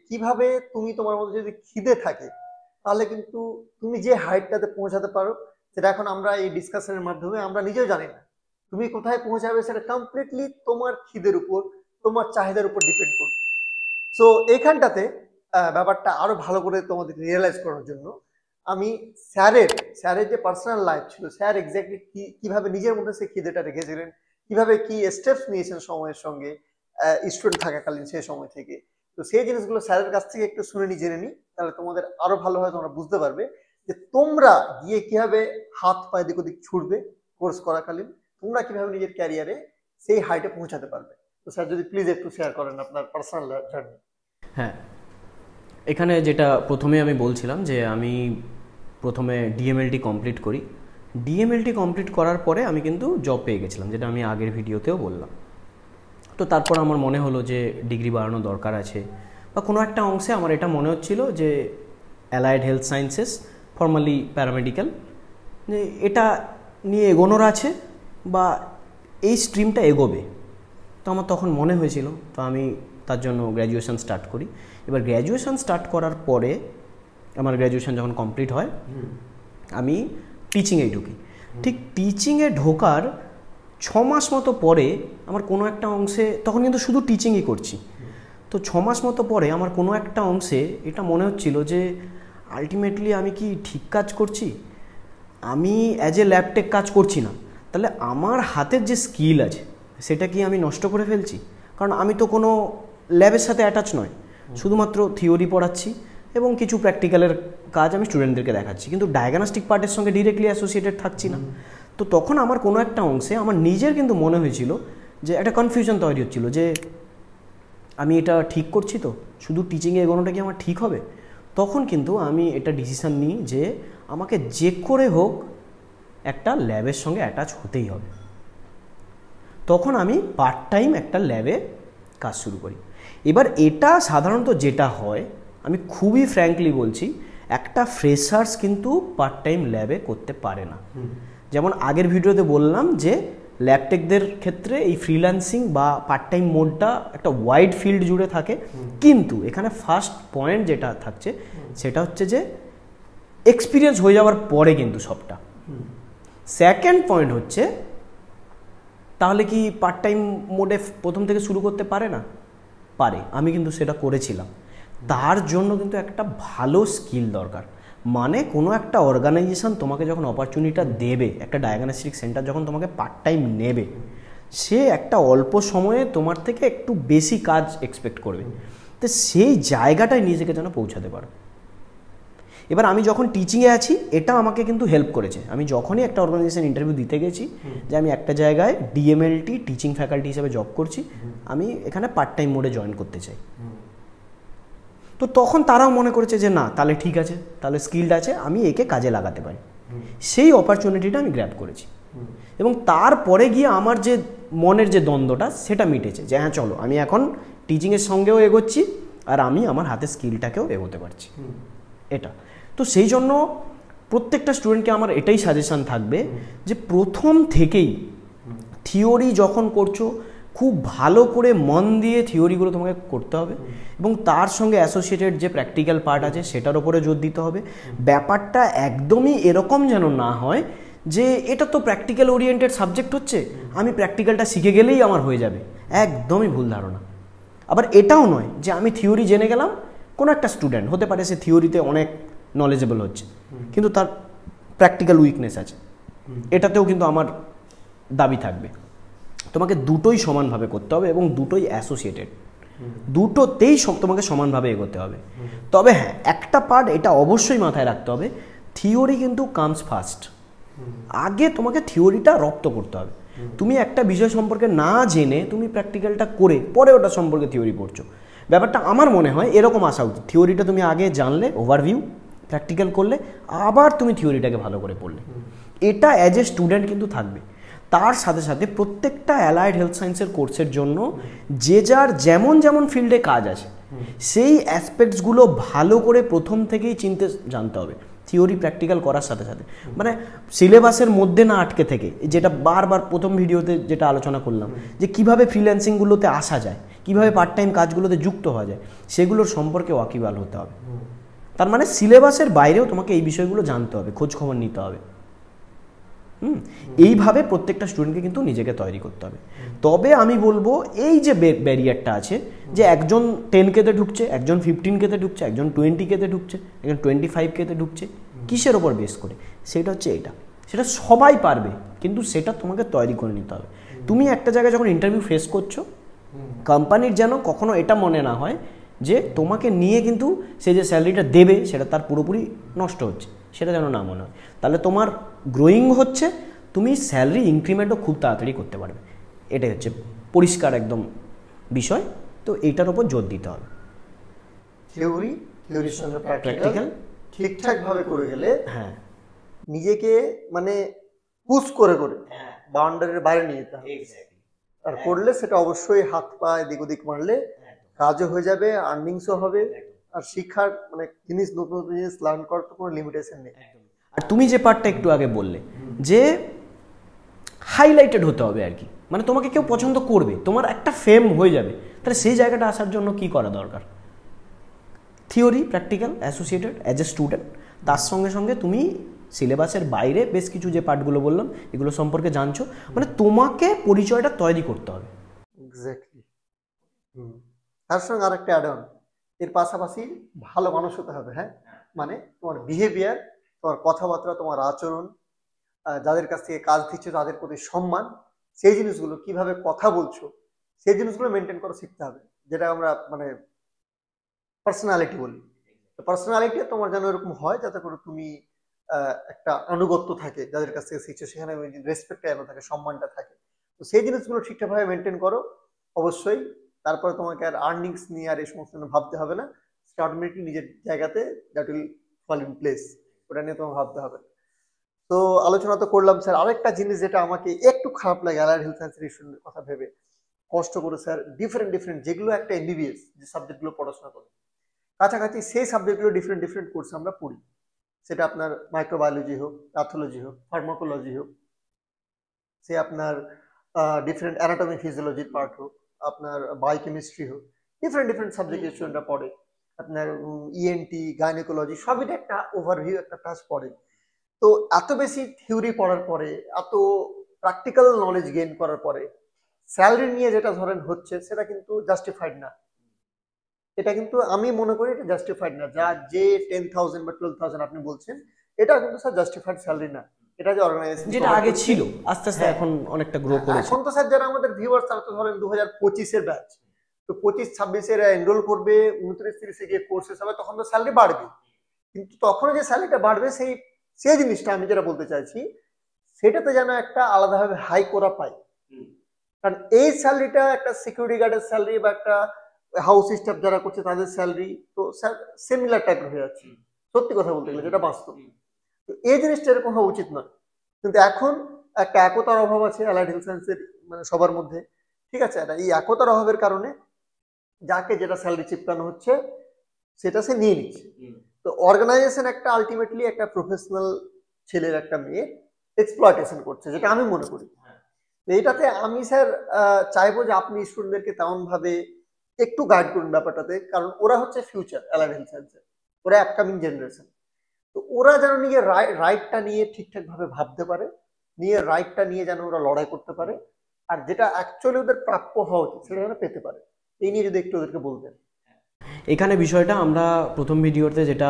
কিভাবে তুমি তোমার মধ্যে যদি খিদে থাকে তাহলে কিন্তু তুমি যে হাইটটাতে পৌঁছাতে পারো, সেটা এখন আমরা এই ডিসকাশনের মাধ্যমে আমরা নিজেও জানি না। তুমি কোথায় পৌঁছাবে সেটা কমপ্লিটলি তোমার খিদের উপর, তোমার চাহিদার উপর ডিপেন্ড করবে। সো এইখানটাতে ব্যাপারটা আরো ভালো করে তোমাদের রিয়েলাইজ করার জন্য আমি স্যারের যে পার্সোনাল লাইফ ছিল, স্যার এক্স্যাক্টলি কিভাবে নিজের মধ্যে সেই খিদেটা রেখেছিলেন, কিভাবে কি স্টেপস নিয়েছেন সময়ের সঙ্গে স্টুডেন্ট থাকাকালীন সেই সময় থেকে, তো সেই জিনিসগুলো স্যারের কাছ থেকে একটু শুনে নি, জেনে নি, তাহলে তোমাদের আরো ভালো হয়, তোমরা বুঝতে পারবে যে তোমরা গিয়ে কিভাবে হাত পায়ে দিক ওদিক ছুটবে কোর্স করাকালীন, তোমরা কিভাবে নিজের ক্যারিয়ারে সেই হাইটে পৌঁছাতে পারবে। তো স্যার যদি প্লিজ একটু শেয়ার করেন আপনার পার্সোনাল জার্নি। হ্যাঁ, এখানে যেটা প্রথমে আমি বলছিলাম যে আমি প্রথমে ডিএমএলটি কমপ্লিট করি। ডিএমএলটি কমপ্লিট করার পরে আমি কিন্তু জব পেয়ে গেছিলাম, যেটা আমি আগের ভিডিওতেও বললাম। তো তারপর আমার মনে হলো যে ডিগ্রি বাড়ানো দরকার আছে, বা কোনো একটা অংশে আমার এটা মনে হচ্ছিল যে allied health sciences, formally paramedical, যে এটা নিয়ে এগোনোর আছে বা এই স্ট্রিমটা এগোবে। তো আমার তখন মনে হয়েছিল, তো আমি তার জন্য গ্র্যাজুয়েশন স্টার্ট করি। এবার গ্র্যাজুয়েশন স্টার্ট করার পরে আমার গ্র্যাজুয়েশন যখন কমপ্লিট হয় আমি টিচিংয়ে ঢুকি। ঠিক টিচিংয়ে ঢোকার 6 মাস মতো পরে আমার কোনো একটা অংশে, তখন কিন্তু শুধু টিচিংই করছি, তো 6 মাস মতো পরে আমার কোনো একটা অংশে এটা মনে হচ্ছিল যে আলটিমেটলি আমি কি ঠিক কাজ করছি, আমি অ্যাজ এ ল্যাবটেক কাজ করছি না, তাহলে আমার হাতের যে স্কিল আছে সেটা কি আমি নষ্ট করে ফেলছি? কারণ আমি তো কোনো ল্যাবের সাথে অ্যাটাচ নয়, শুধুমাত্র থিওরি পড়াচ্ছি এবং কিছু প্র্যাকটিক্যালের কাজ আমি স্টুডেন্টদেরকে দেখাচ্ছি, কিন্তু ডায়াগনস্টিক পার্টের সঙ্গে ডিরেক্টলি অ্যাসোসিয়েটেড থাকছি না। তো তখন আমার কোনো একটা অংশে আমার নিজের কিন্তু মনে হয়েছিল যে একটা কনফিউশন তৈরি হচ্ছিল যে আমি এটা ঠিক করছি, তো শুধু টিচিংয়ে এগোনোটা কি আমার ঠিক হবে? তখন কিন্তু আমি এটা ডিসিশান নিই যে আমাকে যে করে হোক একটা ল্যাবের সঙ্গে অ্যাটাচ হতেই হবে। তখন আমি পার্ট টাইম একটা ল্যাবে কাজ শুরু করি। এবার এটা সাধারণত যেটা হয়, আমি খুবই ফ্র্যাঙ্কলি বলছি, একটা ফ্রেশার্স কিন্তু পার্ট টাইম ল্যাবে করতে পারে না। যেমন আগের ভিডিওতে বললাম যে ল্যাবটেকদের ক্ষেত্রে এই ফ্রিল্যান্সিং বা পার্ট টাইম মোডটা একটা ওয়াইড ফিল্ড জুড়ে থাকে, কিন্তু এখানে ফার্স্ট পয়েন্ট যেটা থাকছে সেটা হচ্ছে যে এক্সপিরিয়েন্স হয়ে যাওয়ার পরে কিন্তু সবটা। সেকেন্ড পয়েন্ট হচ্ছে, তাহলে কি পার্ট টাইম মোডে প্রথম থেকে শুরু করতে পারে না? পারে। আমি কিন্তু সেটা করেছিলাম। তার জন্য কিন্তু একটা ভালো স্কিল দরকার। মানে কোনো একটা অর্গানাইজেশন তোমাকে যখন অপরচুনিটিটা দেবে, একটা ডায়াগনস্টিক সেন্টার যখন তোমাকে পার্ট টাইম নেবে, সে একটা অল্প সময়ে তোমার থেকে একটু বেশি কাজ এক্সপেক্ট করবে। তো সেই জায়গাটায় নিজেকে যেন পৌঁছাতে পারো। এবার আমি যখন টিচিংয়ে আছি, এটা আমাকে কিন্তু হেল্প করেছে। আমি যখনই একটা অর্গানাইজেশন ইন্টারভিউ দিতে গেছি যে আমি একটা জায়গায় ডিএমএলটি টিচিং ফ্যাকাল্টি হিসেবে জব করছি, আমি এখানে পার্ট টাইম মোডে জয়েন করতে চাই, তো তখন তারাও মনে করেছে যে না, তাহলে ঠিক আছে, তাহলে স্কিলড আছে, আমি একে কাজে লাগাতে পারি। সেই অপরচুনিটিটা আমি গ্র্যাব করেছি এবং তারপরে গিয়ে আমার যে মনের যে দ্বন্দ্বটা সেটা মিটেছে যে হ্যাঁ চলো, আমি এখন টিচিংয়ের সঙ্গেও এগোচ্ছি আর আমি আমার হাতে স্কিলটাকেও এগোতে পারছি। এটা তো সেই জন্য প্রত্যেকটা স্টুডেন্টকে আমার এটাই সাজেশান থাকবে যে প্রথম থেকেই থিওরি যখন করছো, খুব ভালো করে মন দিয়ে থিওরিগুলো তোমাকে করতে হবে এবং তার সঙ্গে অ্যাসোসিয়েটেড যে প্র্যাকটিক্যাল পার্ট আছে সেটার ওপরে জোর দিতে হবে। ব্যাপারটা একদমই এরকম যেন না হয় যে এটা তো প্র্যাকটিক্যাল ওরিয়েন্টেড সাবজেক্ট হচ্ছে, আমি প্র্যাকটিক্যালটা শিখে গেলেই আমার হয়ে যাবে। একদমই ভুল ধারণা। আবার এটাও নয় যে আমি থিওরি জেনে গেলাম, কোনো একটা স্টুডেন্ট হতে পারে সে থিওরিতে অনেক নলেজেবল হচ্ছে কিন্তু তার প্র্যাকটিক্যাল উইকনেস আছে, এটাতেও কিন্তু আমার দাবি থাকবে। তোমাকে দুটোই সমানভাবে করতে হবে এবং দুটোই অ্যাসোসিয়েটেড, দুটোতেই তোমাকে সমানভাবে এগোতে হবে। তবে হ্যাঁ, একটা পার্ট এটা অবশ্যই মাথায় রাখতে হবে, থিওরি কিন্তু কামস ফার্স্ট। আগে তোমাকে থিওরিটা রপ্ত করতে হবে। তুমি একটা বিষয় সম্পর্কে না জেনে তুমি প্র্যাকটিক্যালটা করে পরে ওটা সম্পর্কে থিওরি পড়ছো, ব্যাপারটা আমার মনে হয় এরকম আসা উচিত। থিওরিটা তুমি আগে জানলে, ওভারভিউ, প্র্যাকটিক্যাল করলে, আবার তুমি থিওরিটাকে ভালো করে পড়লে। এটা অ্যাজ এ স্টুডেন্ট কিন্তু থাকবে। তার সাথে সাথে প্রত্যেকটা অ্যালাইড হেলথ সায়েন্সের কোর্সের জন্য যে যার যেমন যেমন ফিল্ডে কাজ আছে সেই অ্যাসপেক্টসগুলো ভালো করে প্রথম থেকেই চিনতে জানতে হবে, থিওরি প্র্যাকটিক্যাল করার সাথে সাথে। মানে সিলেবাসের মধ্যে না আটকে থেকে, যেটা বারবার প্রথম ভিডিওতে যেটা আলোচনা করলাম যে কিভাবে ফ্রিল্যান্সিংগুলোতে আসা যায়, কিভাবে পার্ট টাইম কাজগুলোতে যুক্ত হওয়া যায়, সেগুলোর সম্পর্কে ওয়াকিবহাল হতে হবে। তার মানে সিলেবাসের বাইরেও তোমাকে এই বিষয়গুলো জানতে হবে, খোঁজ খবর নিতে হবে। এইভাবে প্রত্যেকটা স্টুডেন্টকে কিন্তু নিজেকে তৈরি করতে হবে। তবে আমি বলবো এই যে ব্যারিয়ারটা আছে, যে একজন 10K-তে ঢুকছে, একজন 15K-তে ঢুকছে, একজন 20K-তে ঢুকছে, একজন 25K-তে ঢুকছে, কিসের ওপর বেস করে? সেটা হচ্ছে এটা, সেটা সবাই পারবে, কিন্তু সেটা তোমাকে তৈরি করে নিতে হবে। তুমি একটা জায়গায় যখন ইন্টারভিউ ফেস করছো, কোম্পানির যেন কখনো এটা মনে না হয় যে তোমাকে নিয়ে কিন্তু সে যে স্যালারিটা দেবে সেটা তার পুরোপুরি নষ্ট হচ্ছে, সেটা যেন না মনে হয়। তাহলে তোমার গ্রোয়িং হচ্ছে, তুমি স্যালারি ইনক্রিমেন্টও খুব তাড়াতাড়ি করতে পারবে। এটাই হচ্ছে পরিষ্কার একদম বিষয়। তো এইটার ওপর জোর দিতে হবে। থিওরির সঙ্গে প্র্যাকটিক্যাল ঠিকঠাক ভাবে করে গেলে হ্যাঁ, নিজেকে মানে পুশ করে করে বাউন্ডারির বাইরে নিয়ে যেতে হবে। আর করলে সেটা অবশ্যই হাত পা এদিক ওদিক মারলে কাজও হয়ে যাবে, আর্নিংসও হবে। আর শিক্ষার মানে জিনিস, নতুন নতুন জিনিস লার্ন করার তো কোনো লিমিটেশন নেই। আর তুমি যে পার্টটা একটু আগে বললে যে হাইলাইটেড হতে হবে আর কি, মানে তোমাকে কেউ পছন্দ করবে, তোমার একটা ফেম হয়ে যাবে, তাহলে সেই জায়গাটা আসার জন্য কি করা দরকার? Theory practical associated as a student, তার সঙ্গে সঙ্গে তুমি সিলেবাসের বাইরে বেশ কিছু যে পার্টগুলো বললাম এগুলো সম্পর্কে জানছো, মানে তোমাকে পরিচয়টা তৈরি করতে হবে। এক্স্যাক্টলি। তার সঙ্গে আরেকটা অ্যাড অন, এর পাশাপাশি ভালো মানুষ হতে হবে। হ্যাঁ, মানে তোমার বিহেভিয়ার, তোমার কথাবার্তা, তোমার আচরণ, যাদের কাছ থেকে কাজ দিচ্ছ তাদের প্রতি সম্মান, সেই জিনিসগুলো কিভাবে কথা বলছো সেই জিনিসগুলো মেনটেন করা শিখতে হবে, যেটা আমরা মানে পার্সোনালিটি বলি। পার্সোনালিটি তোমার যেন এরকম হয় যাতে করে তুমি একটা আনুগত্য থাকে, যাদের কাছ থেকে শিখছো সেখানে রেসপেক্টটা যেন থাকে, সম্মানটা থাকে। তো সেই জিনিসগুলো ঠিকঠাকভাবে মেনটেন করো অবশ্যই। তারপরে তোমাকে আর আর্নিংস নিয়ে আর এই সমস্ত ভাবতে হবে না, অটোমেটিকলি নিজের জায়গাতে that will fall in place, ওটা নিয়ে তোমার ভাবতে হবে। তো আলোচনা তো করলাম স্যার। আরেকটা জিনিস যেটা আমাকে একটু খারাপ লাগে অ্যালাইড হেলথ সায়েন্সের স্টুডেন্টের কথা ভেবে, কষ্ট করে স্যার ডিফারেন্ট যেগুলো একটা এমবিবিএস যে সাবজেক্টগুলো পড়াশোনা করে কাছাকাছি, সেই সাবজেক্টগুলো ডিফারেন্ট কোর্স আমরা পড়ি। সেটা আপনার মাইক্রোবায়োলজি হোক, প্যাথোলজি হোক, ফার্মাকোলজি হোক, সে আপনার ডিফারেন্ট অ্যানাটমি ফিজিওলজির পার্ট হোক, আপনার বায়োকেমিস্ট্রি হোক, ডিফারেন্ট সাবজেক্ট স্টুডেন্টরা পড়ে। আপনার ইএনটি, গাইনোকোলজি, সবই একটা ওভারভিউ, একটা টাচ পড়ে। তো এত বেশি থিওরি পড়ার পরে, এত প্র্যাকটিক্যাল নলেজ গেইন করার পরে স্যালারি নিয়ে যেটা ধরেন হচ্ছে, সেটা কিন্তু জাস্টিফাইড না। এটা কিন্তু আমি মনে করি এটা জাস্টিফাইড না। যা যে 10,000 বা 12,000 আপনি বলছেন, এটা কিন্তু স্যার জাস্টিফাইড স্যালারি না। এটা যে অর্গানাইজেশন যেটা আগে ছিল আস্তে আস্তে এখন অনেকটা গ্রো করেছে। এখন তো স্যার যারা আমাদের ভিউয়ার্স তারা তো ধরেন 2025-এর ব্যাচ, তো 25-26-এর এনরোল করবে, 29-30-এ গিয়ে কোর্স শেষ হবে, তখন তো স্যালারি বাড়বে। কিন্তু তখন যে স্যালারিটা বাড়বে সেই জিনিসটা আমি যেটা বলতে চাইছি, সেটাতে যেন একটা আলাদাভাবে হাই করা পায়। কারণ এই স্যালারিটা একটা সিকিউরিটি গার্ডের স্যালারি বা একটা হাউস স্টাফ যারা করছে তাদের স্যালারি তো সিমিলার টাইপের হয়ে যাচ্ছে, সত্যি কথা বলতে গেলে যেটা বাস্তব। তো এই জিনিসটা এরকম হওয়া উচিত নয়। কিন্তু এখন একটা একতার অভাব আছে অ্যালাইড হেলথ সায়েন্সের মানে সবার মধ্যে, ঠিক আছে? এই একতার অভাবের কারণে যাকে যেটা স্যালারি চিপকানো হচ্ছে সেটা সে নিয়ে নিচ্ছে। তো অর্গানাইজেশন একটা আলটিমেটলি একটা প্রফেশনাল ছেলের একটা মেয়ে এক্সপ্লয়টেশন করছে, যেটা আমি মনে করি। এইটাতে আমি স্যার চাইবো যে আপনি স্টুডেন্টদেরকে তেমন ভাবে একটু গাইড করুন ব্যাপারটাতে, কারণ ওরা হচ্ছে ফিউচার অ্যালাইড হেলথ সায়েন্সের, ওরা আপকামিং জেনারেশন। তো ওরা যেন নিজের রাইটটা নিয়ে ঠিকঠাক ভাবে ভাবতে পারে, নিয়ে রাইটটা নিয়ে যেন ওরা লড়াই করতে পারে, আর যেটা অ্যাকচুয়ালি ওদের প্রাপ্য হওয়া উচিত সেটা যেন পেতে পারে। এই নিয়ে যদি একটু ওদেরকে বলতেন। এখানে বিষয়টা আমরা প্রথম ভিডিওতে যেটা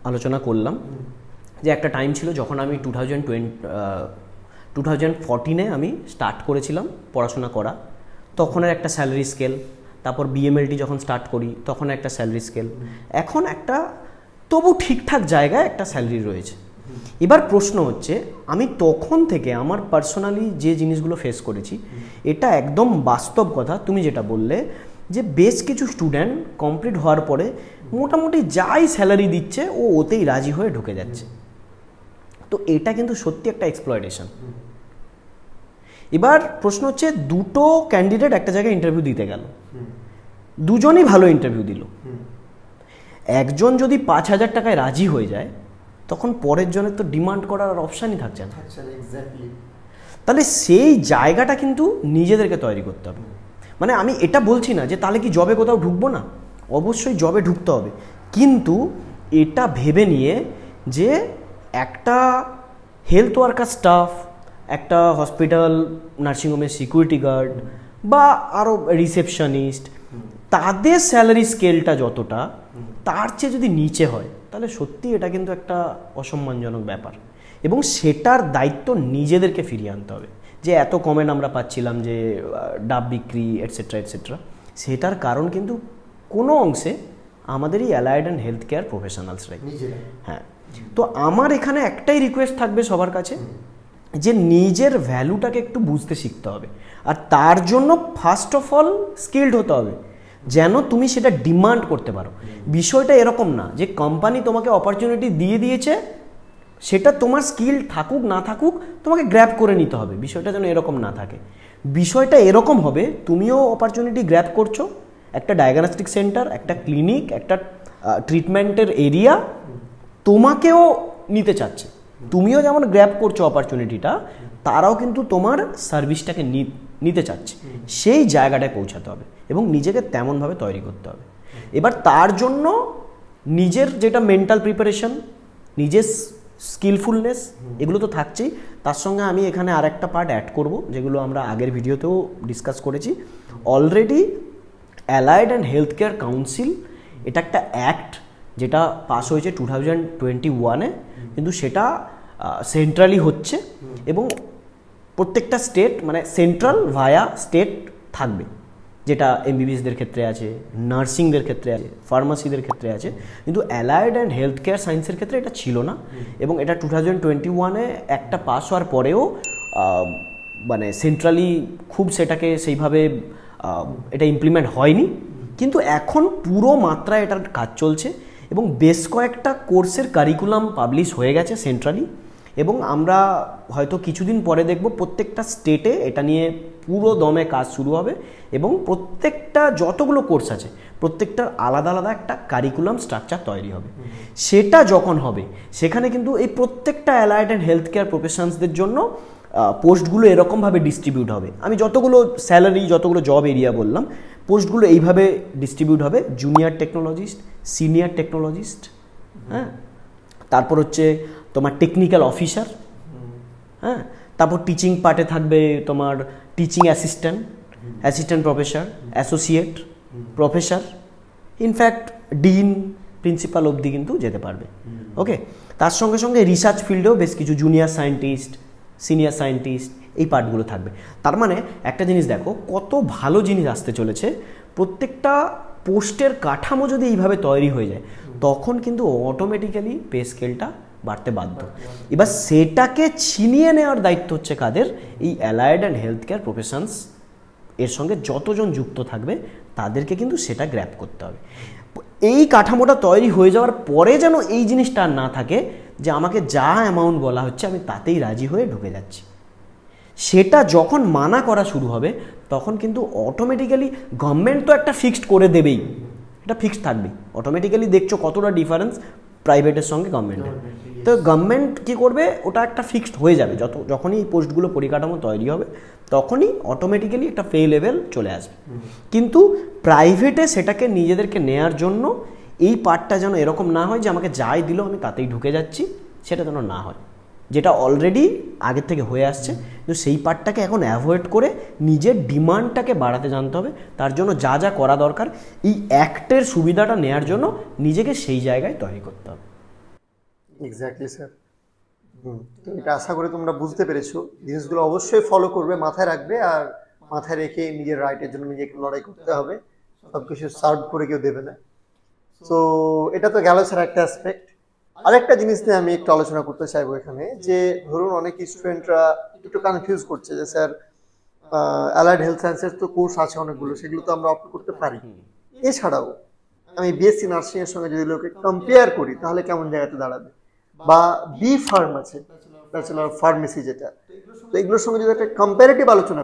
আলোচনা করলাম, যে একটা টাইম ছিল যখন আমি 2014-এ আমি স্টার্ট করেছিলাম পড়াশোনা করা, তখনের একটা স্যালারি স্কেল, তারপর বিএমএলটি যখন স্টার্ট করি তখন একটা স্যালারি স্কেল, এখন একটা তবু ঠিকঠাক জায়গায় একটা স্যালারি রয়েছে। এবার প্রশ্ন হচ্ছে, আমি তখন থেকে আমার পার্সোনালি যে জিনিসগুলো ফেস করেছি, এটা একদম বাস্তব কথা। তুমি যেটা বললে যে বেশ কিছু স্টুডেন্ট কমপ্লিট হওয়ার পরে মোটামুটি যাই স্যালারি দিচ্ছে ও ওতেই রাজি হয়ে ঢুকে যাচ্ছে। তো এটা কিন্তু সত্যি একটা এক্সপ্লয়টেশন। এবার প্রশ্ন হচ্ছে, দুটো ক্যান্ডিডেট একটা জায়গায় ইন্টারভিউ দিতে গেল, দুজনই ভালো ইন্টারভিউ দিল, একজন যদি 5,000 টাকায় রাজি হয়ে যায় তখন পরের জনের তো ডিমান্ড করার আর অপশানই থাকছে না। তাহলে সেই জায়গাটা কিন্তু নিজেদেরকে তৈরি করতে হবে। মানে আমি এটা বলছি না যে তাহলে কি জবে কোথাও ঢুকবো না, অবশ্যই জবে ঢুকতে হবে, কিন্তু এটা ভেবে নিয়ে যে একটা হেলথ ওয়ার্কার স্টাফ, একটা হসপিটাল নার্সিংহোমের সিকিউরিটি গার্ড বা আরও রিসেপশনিস্ট, তাদের স্যালারি স্কেলটা যতটা তার চেয়ে যদি নিচে হয় তাহলে সত্যি এটা কিন্তু একটা অসম্মানজনক ব্যাপার, এবং সেটার দায়িত্ব নিজেদেরকে ফিরিয়ে আনতে হবে। যে এত কমেন্ট আমরা পাচ্ছিলাম যে ডাব বিক্রি এটসেট্রা এটসেট্রা, সেটার কারণ কিন্তু কোনো অংশে আমাদেরই অ্যালায়েড অ্যান্ড হেলথ কেয়ার প্রফেশনালসরাই। হ্যাঁ, তো আমার এখানে একটাই রিকোয়েস্ট থাকবে সবার কাছে, যে নিজের ভ্যালুটাকে একটু বুঝতে শিখতে হবে, আর তার জন্য ফার্স্ট অফ অল স্কিলড হতে হবে, যেন তুমি সেটা ডিমান্ড করতে পারো। বিষয়টা এরকম না যে কোম্পানি তোমাকে অপরচুনিটি দিয়ে দিয়েছে, সেটা তোমার স্কিল থাকুক না থাকুক তোমাকে গ্র্যাব করে নিতে হবে, বিষয়টা যেন এরকম না থাকে। বিষয়টা এরকম হবে, তুমিও অপরচুনিটি গ্র্যাব করছো, একটা ডায়াগনস্টিক সেন্টার, একটা ক্লিনিক, একটা ট্রিটমেন্টের এরিয়া তোমাকেও নিতে চাচ্ছে, তুমিও যেমন গ্র্যাব করছো অপরচুনিটিটা, তারাও কিন্তু তোমার সার্ভিসটাকে নিতে চাচ্ছে। সেই জায়গাটায় পৌঁছাতে হবে এবং নিজেকে তেমনভাবে তৈরি করতে হবে। এবার তার জন্য নিজের যেটা মেন্টাল প্রিপারেশন, নিজের স্কিলফুলনেস, এগুলো তো থাকছেই, তার সঙ্গে আমি এখানে আর একটা পার্ট অ্যাড করব, যেগুলো আমরা আগের ভিডিওতেও ডিসকাস করেছি already. Allied and health care council, এটা একটা অ্যাক্ট যেটা পাস হয়েছে 2021-এ, কিন্তু সেটা সেন্ট্রালি হচ্ছে এবং প্রত্যেকটা স্টেট, মানে সেন্ট্রাল ভায়া স্টেট থাকবে, যেটা এমবিবিএসদের ক্ষেত্রে আছে, নার্সিংদের ক্ষেত্রে আছে, ফার্মাসিদের ক্ষেত্রে আছে, কিন্তু অ্যালায়েড অ্যান্ড হেলথ কেয়ার সায়েন্সের ক্ষেত্রে এটা ছিল না। এবং এটা 2021-এ একটা পাস হওয়ার পরেও মানে সেন্ট্রালি খুব সেটাকে সেইভাবে এটা ইমপ্লিমেন্ট হয়নি, কিন্তু এখন পুরো মাত্রায় এটার কাজ চলছে এবং বেশ কয়েকটা কোর্সের কারিকুলাম পাবলিশ হয়ে গেছে সেন্ট্রালি, এবং আমরা হয়তো কিছুদিন পরে দেখব প্রত্যেকটা স্টেটে এটা নিয়ে পুরো দমে কাজ শুরু হবে, এবং প্রত্যেকটা যতগুলো কোর্স আছে প্রত্যেকটার আলাদা আলাদা একটা কারিকুলাম স্ট্রাকচার তৈরি হবে। সেটা যখন হবে সেখানে কিন্তু এই প্রত্যেকটা অ্যালায়েড অ্যান্ড হেলথ কেয়ার প্রফেশনসদের জন্য পোস্টগুলো এরকমভাবে ডিস্ট্রিবিউট হবে। আমি যতগুলো স্যালারি, যতগুলো জব এরিয়া বললাম, পোস্টগুলো এইভাবে ডিস্ট্রিবিউট হবে: জুনিয়র টেকনোলজিস্ট, সিনিয়র টেকনোলজিস্ট, হ্যাঁ, তারপর হচ্ছে তোমার টেকনিক্যাল অফিসার, হ্যাঁ, তারপর টিচিং পার্টে থাকবে তোমার teaching assistant, assistant professor, associate professor, in fact dean, principal অবধি কিন্তু যেতে পারবে। ওকে, তার সঙ্গে সঙ্গে রিসার্চ ফিল্ডেও বেশ কিছু জুনিয়র সায়েন্টিস্ট, সিনিয়র সায়েন্টিস্ট, এই পার্টগুলো থাকবে। তার মানে একটা জিনিস দেখো, কত ভালো জিনিস আসতে চলেছে। প্রত্যেকটা পোস্টের কাঠামো যদি এইভাবে তৈরি হয়ে যায়, তখন কিন্তু অটোমেটিক্যালি পে স্কেলটা বাড়তে বাধ্য। এবার সেটাকে ছিনিয়ে নেওয়ার দায়িত্ব হচ্ছে কাদের? এই allied and health care professions এর সঙ্গে যতজন যুক্ত থাকবে তাদেরকে কিন্তু সেটা গ্র্যাব করতে হবে। এই কাঠামোটা তৈরি হয়ে যাওয়ার পরে যেন এই জিনিসটা না থাকে যে আমাকে যা অ্যামাউন্ট বলা হচ্ছে আমি তাতেই রাজি হয়ে ঢুকে যাচ্ছি। সেটা যখন মানা করা শুরু হবে তখন কিন্তু অটোমেটিক্যালি গভর্নমেন্ট তো একটা ফিক্সড করে দেবেই, এটা ফিক্সড থাকবে। অটোমেটিক্যালি দেখছো কতটা ডিফারেন্স প্রাইভেটের সঙ্গে গভর্নমেন্টের। তো গভর্নমেন্ট কী করবে, ওটা একটা ফিক্সড হয়ে যাবে। যখনই এই পোস্টগুলো পরিকাঠামো তৈরি হবে তখনই অটোমেটিক্যালি একটা পে লেভেল চলে আসবে। কিন্তু প্রাইভেটে সেটাকে নিজেদেরকে নেয়ার জন্য এই পার্টটা যেন এরকম না হয় যে আমাকে যাই দিল আমি তাতেই ঢুকে যাচ্ছি, সেটা যেন না হয়, যেটা অলরেডি আগের থেকে হয়ে আসছে। কিন্তু সেই পার্টটাকে এখন অ্যাভয়েড করে নিজের ডিমান্ডটাকে বাড়াতে জানতে হবে। তার জন্য যা যা করা দরকার, এই অ্যাক্টের সুবিধাটা নেওয়ার জন্য নিজেকে সেই জায়গায় তৈরি করতে হবে। Exactly sir. তো এটা আশা করি তোমরা বুঝতে পেরেছো। জিনিসগুলো অবশ্যই ফলো করবে, মাথায় রাখবে, আর মাথায় রেখে নিজের রাইটের জন্য নিজেকে লড়াই করতে হবে। সবকিছু সার্ভ করে কেউ দেবে না। তো এটা তো গেল স্যার একটা অ্যাসপেক্ট। আরেকটা জিনিস নিয়ে আমি একটু আলোচনা করতে চাইবো এখানে, যে ধরুন অনেক স্টুডেন্টরা একটু কনফিউজ করছে যে স্যার অ্যালাইড হেলথ সায়েন্সের তো কোর্স আছে অনেকগুলো, সেগুলো তো আমরা অপ্ট করতে পারি। এছাড়াও আমি বিএসসি নার্সিং এর সঙ্গে যদি লোকে কম্পেয়ার করি তাহলে কেমন জায়গাতে দাঁড়াবে? বা বি ফার্ম আছে, ব্যাচেলর ফার্মেসি যেটা, তো এগুলোর সঙ্গে যদি একটা কম্পারেটিভ আলোচনা